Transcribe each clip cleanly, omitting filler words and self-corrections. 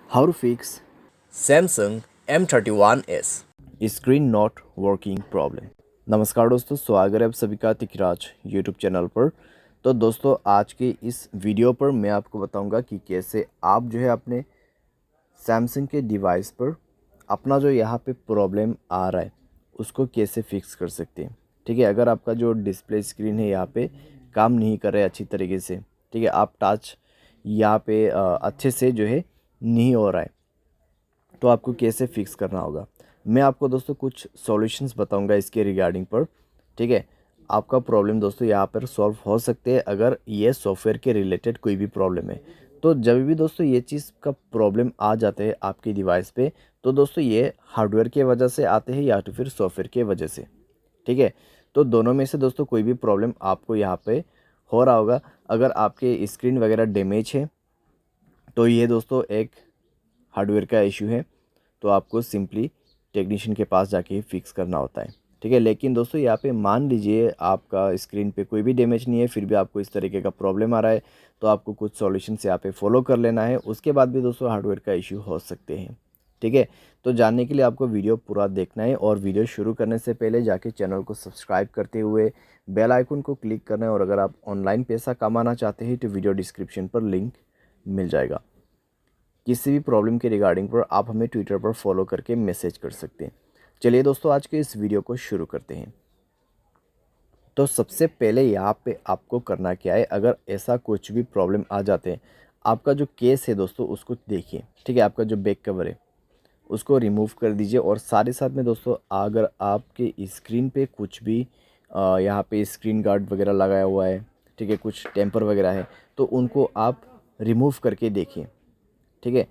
How to fix Samsung M31s। Screen not working problem. नमस्कार दोस्तों, स्वागत है आप सभी का तिकराज यूट्यूब चैनल पर। तो दोस्तों, आज के इस वीडियो पर मैं आपको बताऊंगा कि कैसे आप जो है अपने सैमसंग के डिवाइस पर अपना जो यहाँ पे प्रॉब्लम आ रहा है उसको कैसे फिक्स कर सकते हैं। ठीक है, अगर आपका जो डिस्प्ले स्क्रीन है यहाँ पे काम नहीं कर रहा है अच्छी तरीके से, ठीक है, आप टच यहाँ पे अच्छे से जो है नहीं हो रहा है, तो आपको कैसे फिक्स करना होगा। मैं आपको दोस्तों कुछ सॉल्यूशंस बताऊंगा इसके रिगार्डिंग पर। ठीक है, आपका प्रॉब्लम दोस्तों यहाँ पर सॉल्व हो सकते हैं अगर ये सॉफ्टवेयर के रिलेटेड कोई भी प्रॉब्लम है। तो जब भी दोस्तों ये चीज़ का प्रॉब्लम आ जाते हैं आपके डिवाइस पे, तो दोस्तों ये हार्डवेयर की वजह से आते हैं या तो फिर सॉफ्टवेयर के वजह से। ठीक है, तो दोनों में से दोस्तों कोई भी प्रॉब्लम आपको यहाँ पे हो रहा होगा। अगर आपके स्क्रीन वगैरह डैमेज है तो ये दोस्तों एक हार्डवेयर का इशू है, तो आपको सिंपली टेक्नीशियन के पास जाके ही फिक्स करना होता है। ठीक है, लेकिन दोस्तों यहाँ पे मान लीजिए आपका स्क्रीन पे कोई भी डैमेज नहीं है, फिर भी आपको इस तरीके का प्रॉब्लम आ रहा है, तो आपको कुछ सॉल्यूशंस यहाँ पे फॉलो कर लेना है। उसके बाद भी दोस्तों हार्डवेयर का इशू हो सकते हैं। ठीक है, तो जानने के लिए आपको वीडियो पूरा देखना है, और वीडियो शुरू करने से पहले जाके चैनल को सब्सक्राइब करते हुए बेल आइकन को क्लिक करना है। और अगर आप ऑनलाइन पैसा कमाना चाहते हैं तो वीडियो डिस्क्रिप्शन पर लिंक मिल जाएगा। किसी भी प्रॉब्लम के रिगार्डिंग पर आप हमें ट्विटर पर फॉलो करके मैसेज कर सकते हैं। चलिए दोस्तों, आज के इस वीडियो को शुरू करते हैं। तो सबसे पहले यहाँ पे आपको करना क्या है, अगर ऐसा कुछ भी प्रॉब्लम आ जाते हैं, आपका जो केस है दोस्तों उसको देखिए। ठीक है, आपका जो बैक कवर है उसको रिमूव कर दीजिए, और साथ ही साथ में दोस्तों अगर आपके स्क्रीन पे कुछ भी यहाँ पे स्क्रीन गार्ड वगैरह लगाया हुआ है, ठीक है, कुछ टेम्पर वगैरह है, तो उनको आप रिमूव करके देखिए। ठीक है,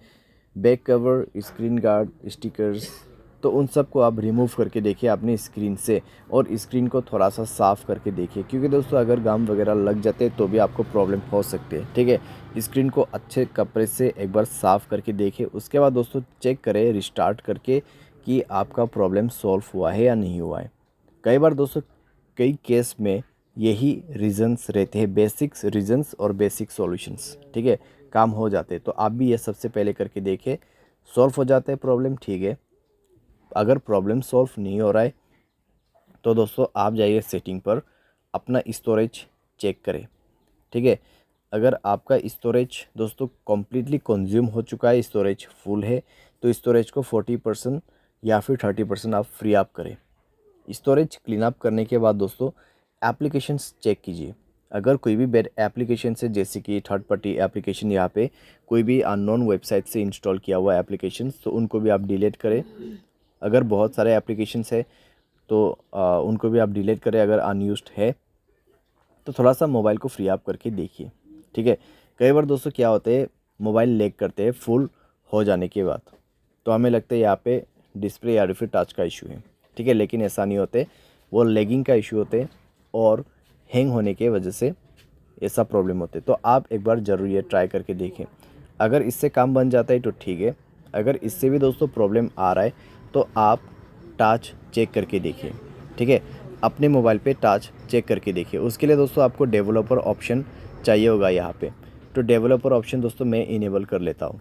back cover, screen guard, stickers, तो उन सब को आप रिमूव करके देखिए अपनी स्क्रीन से, और स्क्रीन को थोड़ा सा साफ़ करके देखिए, क्योंकि दोस्तों अगर गम वगैरह लग जाते हैं तो भी आपको प्रॉब्लम हो सकती है। ठीक है, स्क्रीन को अच्छे कपड़े से एक बार साफ़ करके देखिए। उसके बाद दोस्तों चेक करें रिस्टार्ट करके कि आपका प्रॉब्लम सॉल्व हुआ है या नहीं हुआ है। कई बार दोस्तों कई केस में यही रीजंस रहते हैं, बेसिक्स रीजंस और बेसिक सॉल्यूशंस। ठीक है, काम हो जाते हैं, तो आप भी ये सबसे पहले करके देखें, सॉल्व हो जाता है प्रॉब्लम। ठीक है, अगर प्रॉब्लम सॉल्व नहीं हो रहा है तो दोस्तों आप जाइए सेटिंग पर, अपना स्टोरेज चेक करें। ठीक है, अगर आपका स्टोरेज दोस्तों कम्प्लीटली कंज्यूम हो चुका है, स्टोरेज फुल है, तो स्टोरेज को 40% या फिर 30% आप फ्री अप करें। स्टोरेज क्लीन अप करने के बाद दोस्तों एप्लीकेशंस चेक कीजिए। अगर कोई भी बैड एप्लीकेशन है, जैसे कि थर्ड पार्टी एप्लीकेशन, यहाँ पे कोई भी अननोन वेबसाइट से इंस्टॉल किया हुआ एप्लीकेशंस, तो उनको भी आप डिलीट करें। अगर बहुत सारे एप्लीकेशंस है तो उनको भी आप डिलीट करें। अगर अनयूज्ड है तो थोड़ा सा मोबाइल को फ्री अप करके देखिए। ठीक है, कई बार दोस्तों क्या होते हैं, मोबाइल लैग करते हैं फुल हो जाने के बाद, तो हमें लगता है यहाँ पे डिस्प्ले या फिर टच का इशू है। ठीक है, लेकिन ऐसा नहीं होते, वो लैगिंग का इशू होते हैं, और हैंग होने के वजह से ऐसा प्रॉब्लम होते हैं। तो आप एक बार ज़रूर ये ट्राई करके देखें। अगर इससे काम बन जाता है तो ठीक है, अगर इससे भी दोस्तों प्रॉब्लम आ रहा है तो आप टच चेक करके देखिए। ठीक है, अपने मोबाइल पे टच चेक करके देखिए। उसके लिए दोस्तों आपको डेवलपर ऑप्शन चाहिए होगा यहाँ पे, तो डेवलपर ऑप्शन दोस्तों मैं इनेबल कर लेता हूँ।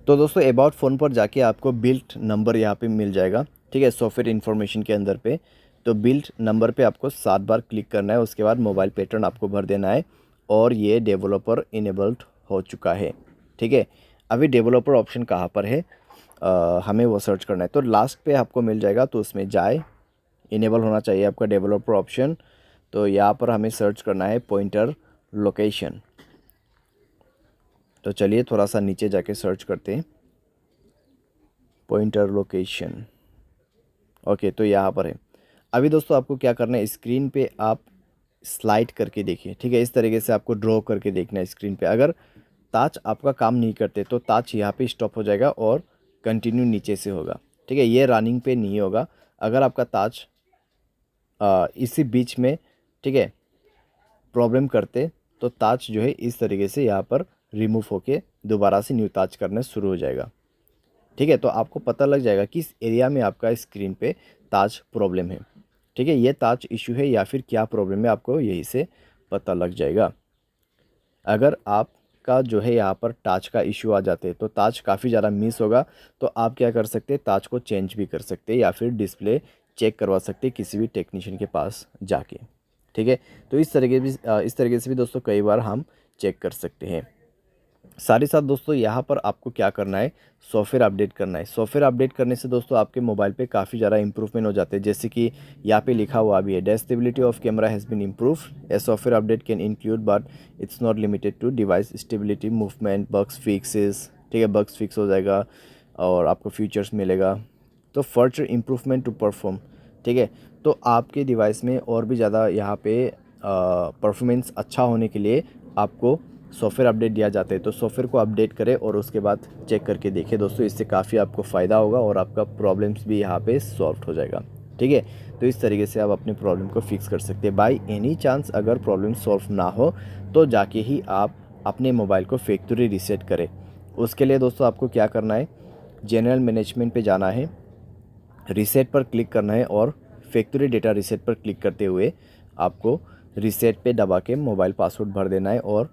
तो दोस्तों अबाउट फ़ोन पर जाके आपको बिल्ट नंबर यहाँ पे मिल जाएगा। ठीक है, सॉफ्टवेयर इन्फॉर्मेशन के अंदर पे, तो बिल्ट नंबर पे आपको 7 बार क्लिक करना है। उसके बाद मोबाइल पैटर्न आपको भर देना है, और ये डेवलपर इनेबल्ड हो चुका है। ठीक है, अभी डेवलपर ऑप्शन कहाँ पर है, हमें वो सर्च करना है, तो लास्ट पे आपको मिल जाएगा, तो उसमें जाए, इनेबल होना चाहिए आपका डेवलपर ऑप्शन। तो यहाँ पर हमें सर्च करना है पॉइंटर लोकेशन। तो चलिए थोड़ा सा नीचे जाके सर्च करते हैं, पॉइंटर लोकेशन। ओके, तो यहाँ पर है। अभी दोस्तों आपको क्या करना है, स्क्रीन पे आप स्लाइड करके देखिए। ठीक है, इस तरीके से आपको ड्रॉ करके देखना है स्क्रीन पे। अगर ताज आपका काम नहीं करते तो ताज यहाँ पे स्टॉप हो जाएगा और कंटिन्यू नीचे से होगा। ठीक है, ये रनिंग पे नहीं होगा। अगर आपका ताज इसी बीच में, ठीक है, प्रॉब्लम करते तो ताज जो है इस तरीके से यहाँ पर रिमूव होके दोबारा से न्यू ताज करना शुरू हो जाएगा। ठीक है, तो आपको पता लग जाएगा कि इस एरिया में आपका स्क्रीन पे ताज प्रॉब्लम है। ठीक है, ये ताज इशू है या फिर क्या प्रॉब्लम है, आपको यही से पता लग जाएगा। अगर आप का जो है यहाँ पर टाच का इशू आ जाते हैं, तो टाच काफ़ी ज़्यादा मिस होगा। तो आप क्या कर सकते हैं, टाच को चेंज भी कर सकते हैं या फिर डिस्प्ले चेक करवा सकते हैं किसी भी टेक्नीशियन के पास जाके। ठीक है, तो इस तरीके से भी दोस्तों कई बार हम चेक कर सकते हैं। साथ ही साथ दोस्तों यहाँ पर आपको क्या करना है, सॉफ्टवेयर अपडेट करना है। सॉफ्टवेयर अपडेट करने से दोस्तों आपके मोबाइल पे काफ़ी ज़्यादा इंप्रूवमेंट हो जाते हैं। जैसे कि यहाँ पे लिखा हुआ भी है, the stability of camera has been improve. A software update can include but it's not limited to device stability, movement, bugs fixes. ठीक है, बग्स फिक्स हो जाएगा और आपको फीचर्स मिलेगा। तो फर्दर इम्प्रूवमेंट टू परफॉर्म। ठीक है, तो आपके डिवाइस में और भी ज़्यादा यहाँ पे परफॉर्मेंस अच्छा होने के लिए आपको सॉफ्टवेयर अपडेट दिया जाता है। तो सॉफ्टवेयर को अपडेट करें और उसके बाद चेक करके देखें दोस्तों, इससे काफ़ी आपको फ़ायदा होगा और आपका प्रॉब्लम्स भी यहाँ पे सॉल्व हो जाएगा। ठीक है, तो इस तरीके से आप अपने प्रॉब्लम को फिक्स कर सकते हैं। बाय एनी चांस अगर प्रॉब्लम सॉल्व ना हो तो जाके ही आप अपने मोबाइल को फैक्ट्री रीसेट करें। उसके लिए दोस्तों आपको क्या करना है, जनरल मैनेजमेंट पे जाना है, रीसेट पर क्लिक करना है और फैक्ट्री डेटा रीसेट पर क्लिक करते हुए आपको रीसेट पे दबा के मोबाइल पासवर्ड भर देना है और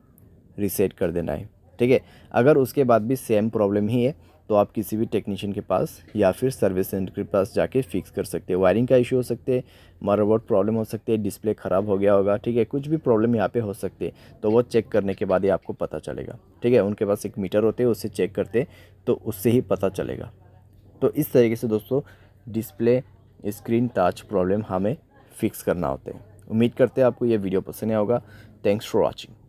रीसेट कर देना है। ठीक है, अगर उसके बाद भी सेम प्रॉब्लम ही है तो आप किसी भी टेक्नीशियन के पास या फिर सर्विस सेंटर के पास जाके फिक्स कर सकते हैं। वायरिंग का इशू हो सकते हैं, मदरबोर्ड प्रॉब्लम हो सकती है, डिस्प्ले ख़राब हो गया होगा। ठीक है, कुछ भी प्रॉब्लम यहाँ पे हो सकते हैं, तो वो चेक करने के बाद ही आपको पता चलेगा। ठीक है, उनके पास एक मीटर होते हैं, उससे चेक करते तो उससे ही पता चलेगा। तो इस तरीके से दोस्तों डिस्प्ले स्क्रीन टच प्रॉब्लम हमें फिक्स करना होता है। उम्मीद करते हैं आपको ये वीडियो पसंद आया होगा। Thanks for watching.